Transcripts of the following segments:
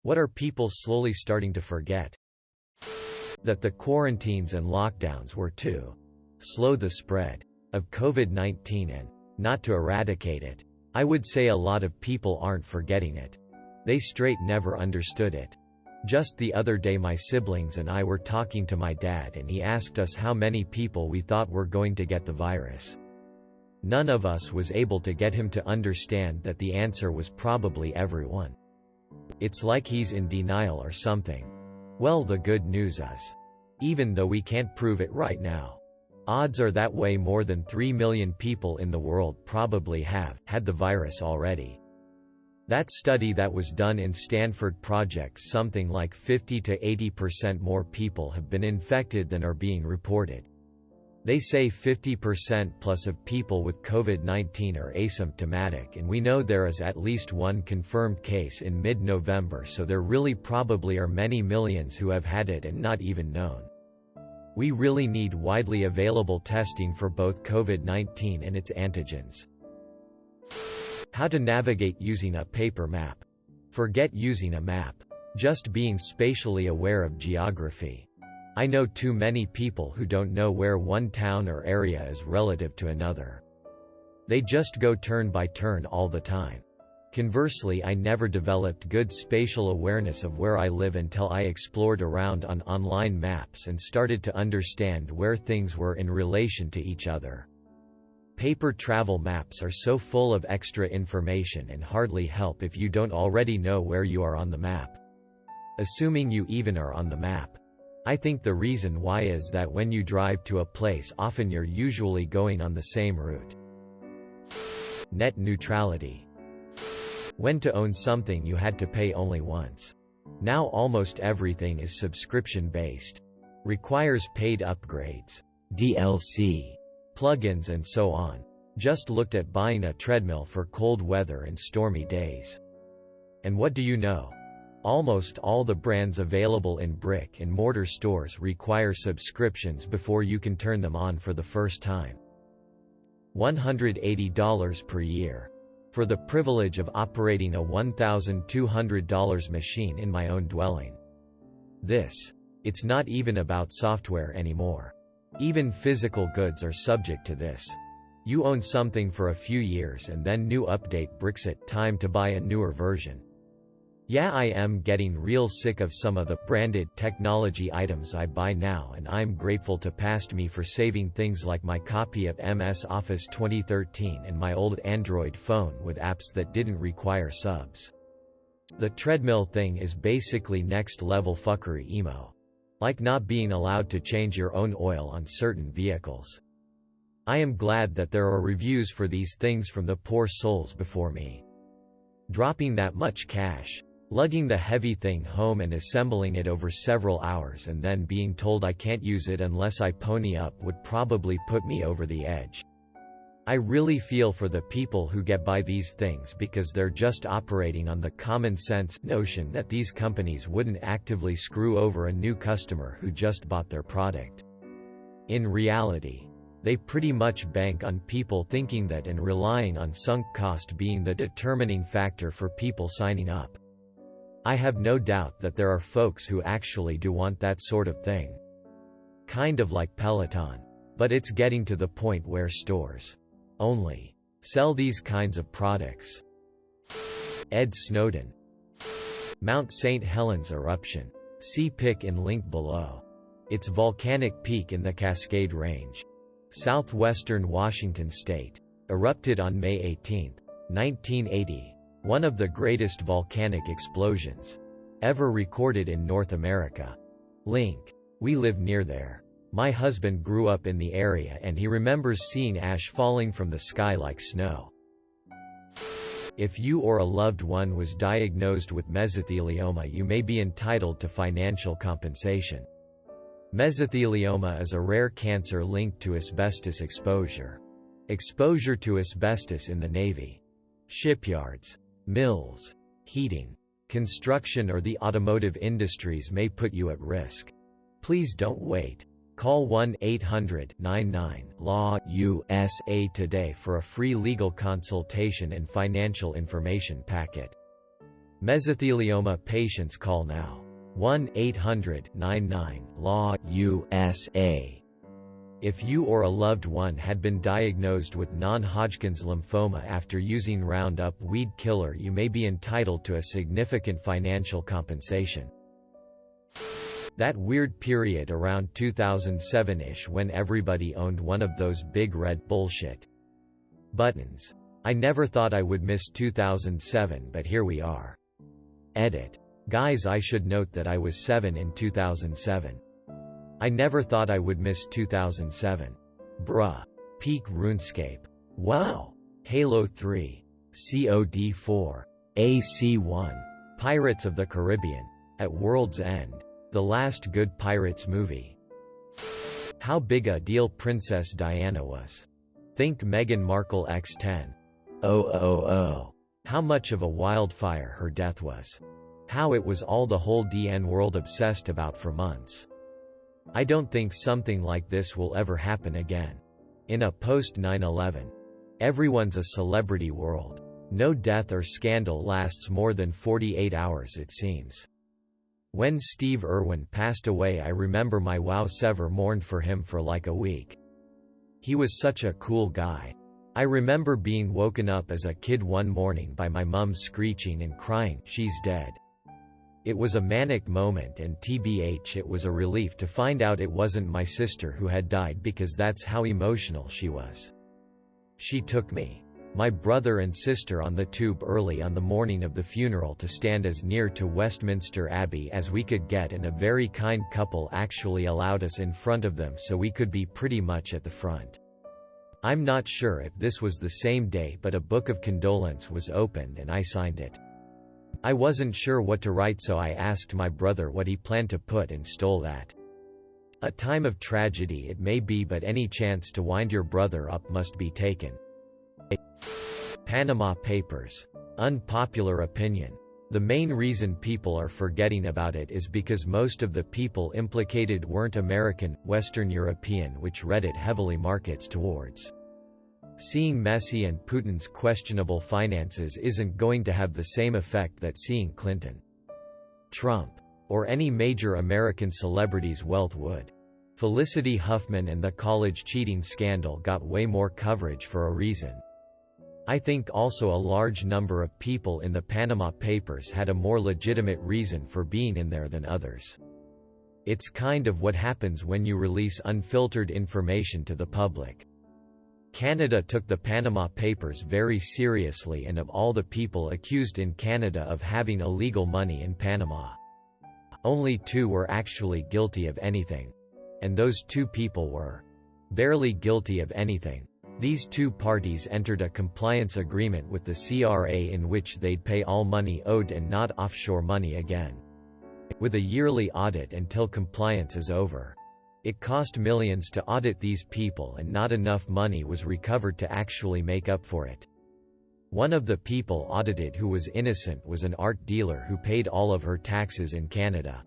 What are people slowly starting to forget? That the quarantines and lockdowns were to slow the spread of COVID-19 and not to eradicate it. I would say a lot of people aren't forgetting it. They straight never understood it. Just the other day my siblings and I were talking to my dad and he asked us how many people we thought were going to get the virus. None of us was able to get him to understand that the answer was probably everyone. It's like he's in denial or something. Well, the good news is, even though we can't prove it right now, odds are that way more than 3 million people in the world probably have had the virus already. That study that was done in Stanford projects something like 50 to 80% more people have been infected than are being reported. They say 50% plus of people with COVID-19 are asymptomatic, and we know there is at least one confirmed case in mid-November, so there really probably are many millions who have had it and not even known. We really need widely available testing for both COVID-19 and its antigens. How to navigate using a paper map. Forget using a map. Just being spatially aware of geography. I know too many people who don't know where one town or area is relative to another. They just go turn by turn all the time. Conversely, I never developed good spatial awareness of where I live until I explored around on online maps and started to understand where things were in relation to each other. Paper travel maps are so full of extra information and hardly help if you don't already know where you are on the map. Assuming you even are on the map. I think the reason why is that when you drive to a place, often you're usually going on the same route. Net neutrality. When to own something you had to pay only once. Now almost everything is subscription-based. Requires paid upgrades, DLC, plugins and so on. Just looked at buying a treadmill for cold weather and stormy days. And what do you know? Almost all the brands available in brick-and-mortar stores require subscriptions before you can turn them on for the first time. $180 per year. For the privilege of operating a $1,200 machine in my own dwelling. It's not even about software anymore. Even physical goods are subject to this. You own something for a few years and then new update bricks it, time to buy a newer version. Yeah, I am getting real sick of some of the branded technology items I buy now, and I'm grateful to Past Me for saving things like my copy of MS Office 2013 and my old Android phone with apps that didn't require subs. The treadmill thing is basically next level fuckery emo. Like not being allowed to change your own oil on certain vehicles. I am glad that there are reviews for these things from the poor souls before me. Dropping that much cash. Lugging the heavy thing home and assembling it over several hours and then being told I can't use it unless I pony up would probably put me over the edge. I really feel for the people who get by these things because they're just operating on the common sense notion that these companies wouldn't actively screw over a new customer who just bought their product. In reality, they pretty much bank on people thinking that and relying on sunk cost being the determining factor for people signing up. I have no doubt that there are folks who actually do want that sort of thing. Kind of like Peloton. But it's getting to the point where stores only sell these kinds of products. Ed Snowden. Mount St. Helens eruption. See pic in link below. It's volcanic peak in the Cascade Range. Southwestern Washington state. Erupted on May 18, 1980. One of the greatest volcanic explosions ever recorded in North America. Link. We live near there. My husband grew up in the area and he remembers seeing ash falling from the sky like snow. If you or a loved one was diagnosed with mesothelioma, you may be entitled to financial compensation. Mesothelioma is a rare cancer linked to asbestos exposure. Exposure to asbestos in the Navy, shipyards, mills, heating, construction or the automotive industries may put you at risk. Please don't wait. Call 1-800-99-LAW-USA today for a free legal consultation and financial information packet. Mesothelioma patients call now. 1-800-99-LAW USA. If you or a loved one had been diagnosed with non-Hodgkin's lymphoma after using Roundup weed killer, you may be entitled to a significant financial compensation. That weird period around 2007-ish when everybody owned one of those big red bullshit buttons. I never thought I would miss 2007, but here we are. Edit. Guys, I should note that I was 7 in 2007. I never thought I would miss 2007. Bruh. Peak RuneScape. Wow. Halo 3. COD 4. AC1. Pirates of the Caribbean. At World's End. The last good Pirates movie. How big a deal Princess Diana was. Think Meghan Markle x10. How much of a wildfire her death was. How it was all the whole DN world obsessed about for months. I don't think something like this will ever happen again. In a post-9/11. Everyone's a celebrity world. No death or scandal lasts more than 48 hours, it seems. When Steve Irwin passed away, I remember my wow sever mourned for him for like a week. He was such a cool guy. I remember being woken up as a kid one morning by my mum screeching and crying, "She's dead." It was a manic moment, and TBH, it was a relief to find out it wasn't my sister who had died, because that's how emotional she was. She took me, my brother and sister on the tube early on the morning of the funeral to stand as near to Westminster Abbey as we could get, and a very kind couple actually allowed us in front of them so we could be pretty much at the front. I'm not sure if this was the same day, but a book of condolence was opened and I signed it. I wasn't sure what to write, so I asked my brother what he planned to put and stole that. A time of tragedy it may be, but any chance to wind your brother up must be taken. Panama Papers. Unpopular opinion. The main reason people are forgetting about it is because most of the people implicated weren't American, Western European, which Reddit heavily markets towards. Seeing Messi and Putin's questionable finances isn't going to have the same effect that seeing Clinton, Trump, or any major American celebrity's wealth would. Felicity Huffman and the college cheating scandal got way more coverage for a reason. I think also a large number of people in the Panama Papers had a more legitimate reason for being in there than others. It's kind of what happens when you release unfiltered information to the public. Canada took the Panama Papers very seriously, and of all the people accused in Canada of having illegal money in Panama, only 2 were actually guilty of anything. And those 2 people were barely guilty of anything. These 2 parties entered a compliance agreement with the CRA in which they'd pay all money owed and not offshore money again, with a yearly audit until compliance is over. It cost millions to audit these people, and not enough money was recovered to actually make up for it. One of the people audited who was innocent was an art dealer who paid all of her taxes in Canada.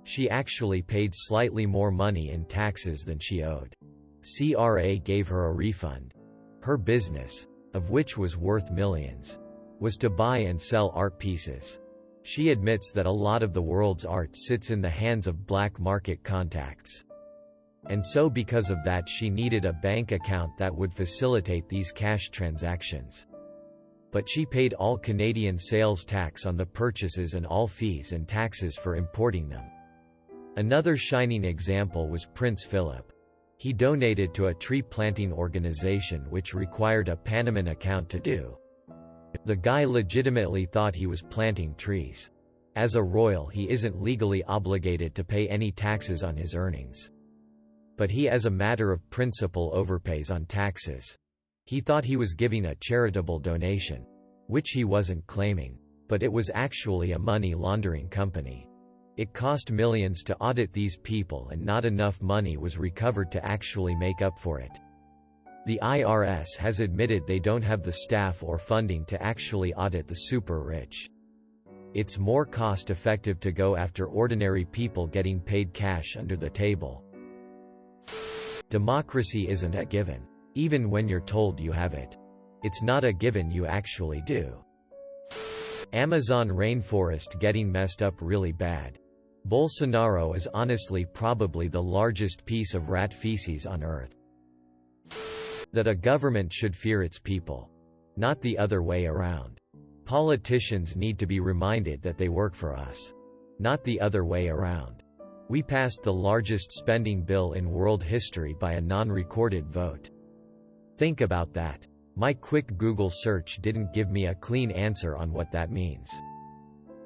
She actually paid slightly more money in taxes than she owed. CRA gave her a refund. Her business, of which was worth millions, was to buy and sell art pieces. She admits that a lot of the world's art sits in the hands of black market contacts. And so because of that she needed a bank account that would facilitate these cash transactions. But she paid all Canadian sales tax on the purchases and all fees and taxes for importing them. Another shining example was Prince Philip. He donated to a tree planting organization which required a Panamanian account to do. The guy legitimately thought he was planting trees. As a royal, he isn't legally obligated to pay any taxes on his earnings. But he, as a matter of principle, overpays on taxes. He thought he was giving a charitable donation, which he wasn't claiming, but it was actually a money laundering company. It cost millions to audit these people, and not enough money was recovered to actually make up for it. The IRS has admitted they don't have the staff or funding to actually audit the super rich. It's more cost-effective to go after ordinary people getting paid cash under the table. Democracy isn't a given. Even when you're told you have it, it's not a given you actually do. Amazon rainforest getting messed up really bad. Bolsonaro is honestly probably the largest piece of rat feces on earth. That a government should fear its people. Not the other way around. Politicians need to be reminded that they work for us. Not the other way around. We passed the largest spending bill in world history by a non-recorded vote. Think about that. My quick Google search didn't give me a clean answer on what that means.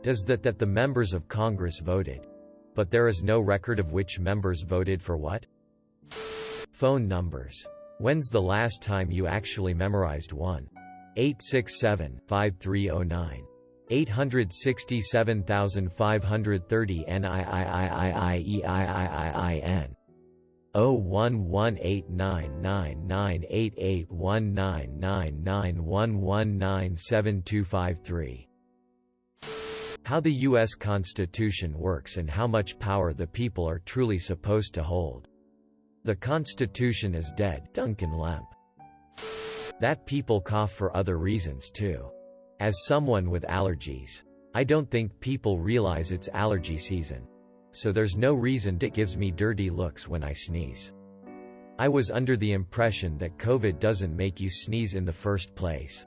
Does that the members of Congress voted? But there is no record of which members voted for what? Phone numbers. When's the last time you actually memorized 1-867-5309? 867,530 NIIIIIEIIIIN 0118999881999119723. How the U.S. Constitution works and how much power the people are truly supposed to hold. The Constitution is dead, Duncan Lemp. That people cough for other reasons too. As someone with allergies, I don't think people realize it's allergy season. So there's no reason it gives me dirty looks when I sneeze. I was under the impression that COVID doesn't make you sneeze in the first place.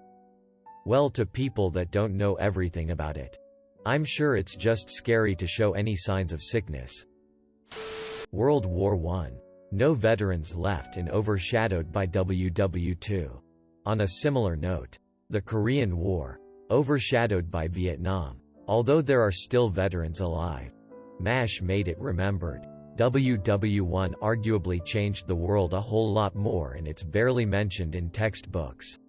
Well, to people that don't know everything about it, I'm sure it's just scary to show any signs of sickness. World War I. No veterans left and overshadowed by WW2. On a similar note, the Korean War. Overshadowed by Vietnam. Although there are still veterans alive. MASH made it remembered. WW1 arguably changed the world a whole lot more and it's barely mentioned in textbooks.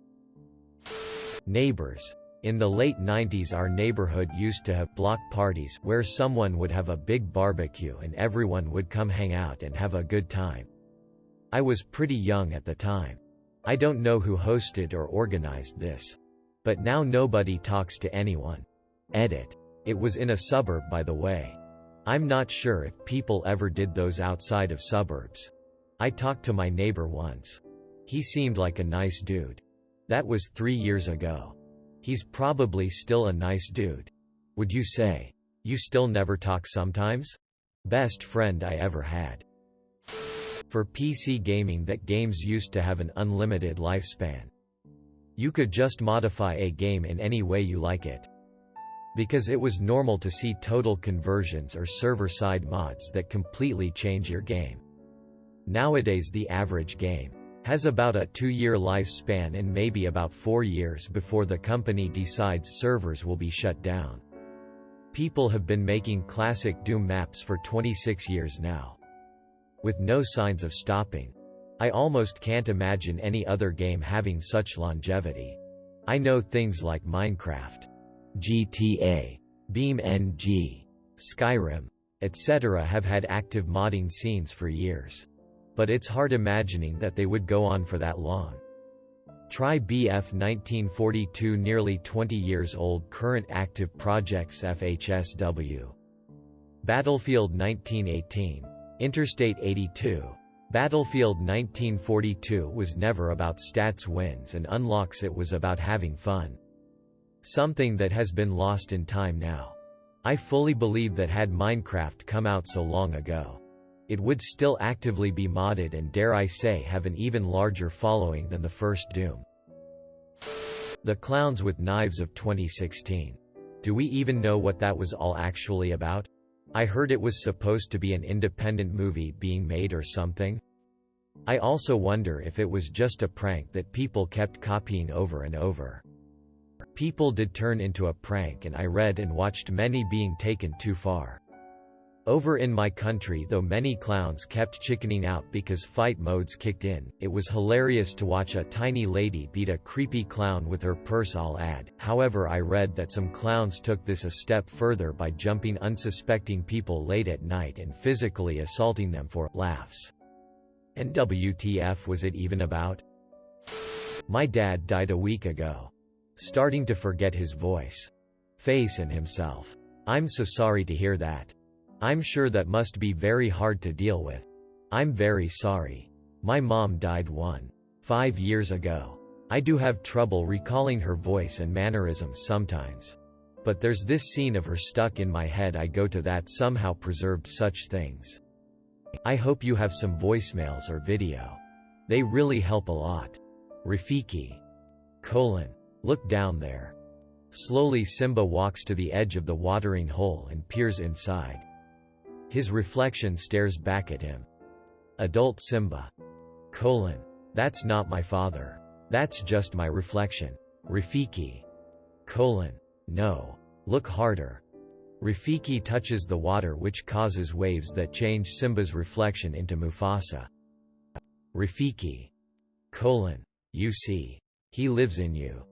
Neighbors. In the late 90s our neighborhood used to have block parties where someone would have a big barbecue and everyone would come hang out and have a good time. I was pretty young at the time. I don't know who hosted or organized this. But now nobody talks to anyone. Edit. It was in a suburb, by the way. I'm not sure if people ever did those outside of suburbs. I talked to my neighbor once. He seemed like a nice dude. That was 3 years ago. He's probably still a nice dude. Would you say? You still never talk sometimes? Best friend I ever had. For PC gaming, that games used to have an unlimited lifespan. You could just modify a game in any way you like it. Because it was normal to see total conversions or server-side mods that completely change your game. Nowadays the average game has about a 2-year lifespan and maybe about 4 years before the company decides servers will be shut down. People have been making classic Doom maps for 26 years now. With no signs of stopping. I almost can't imagine any other game having such longevity. I know things like Minecraft, GTA, BeamNG, Skyrim, etc. have had active modding scenes for years. But it's hard imagining that they would go on for that long. Try BF 1942, nearly 20 years old. Current active projects: FHSW, Battlefield 1918, Interstate 82. Battlefield 1942 was never about stats, wins and unlocks, it was about having fun. Something that has been lost in time now. I fully believe that had Minecraft come out so long ago, it would still actively be modded and, dare I say, have an even larger following than the first Doom. The Clowns with Knives of 2016. Do we even know what that was all actually about? I heard it was supposed to be an independent movie being made or something. I also wonder if it was just a prank that people kept copying over and over. People did turn into a prank, and I read and watched many being taken too far. Over in my country, though, many clowns kept chickening out because fight modes kicked in. It was hilarious to watch a tiny lady beat a creepy clown with her purse, I'll add. However, I read that some clowns took this a step further by jumping unsuspecting people late at night and physically assaulting them for laughs. And WTF was it even about? My dad died a week ago. Starting to forget his voice, face and himself. I'm so sorry to hear that. I'm sure that must be very hard to deal with. I'm very sorry. My mom died 5 years ago. I do have trouble recalling her voice and mannerisms sometimes. But there's this scene of her stuck in my head. I go to that somehow preserved such things. I hope you have some voicemails or video. They really help a lot. Rafiki. Look down there. Slowly Simba walks to the edge of the watering hole and peers inside. His reflection stares back at him. Adult Simba. That's not my father. That's just my reflection. Rafiki. No. Look harder. Rafiki touches the water, which causes waves that change Simba's reflection into Mufasa. Rafiki. You see. He lives in you.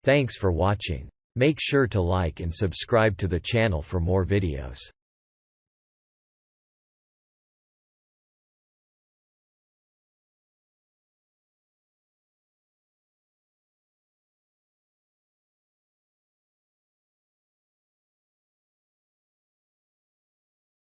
Thanks for watching. Make sure to like and subscribe to the channel for more videos.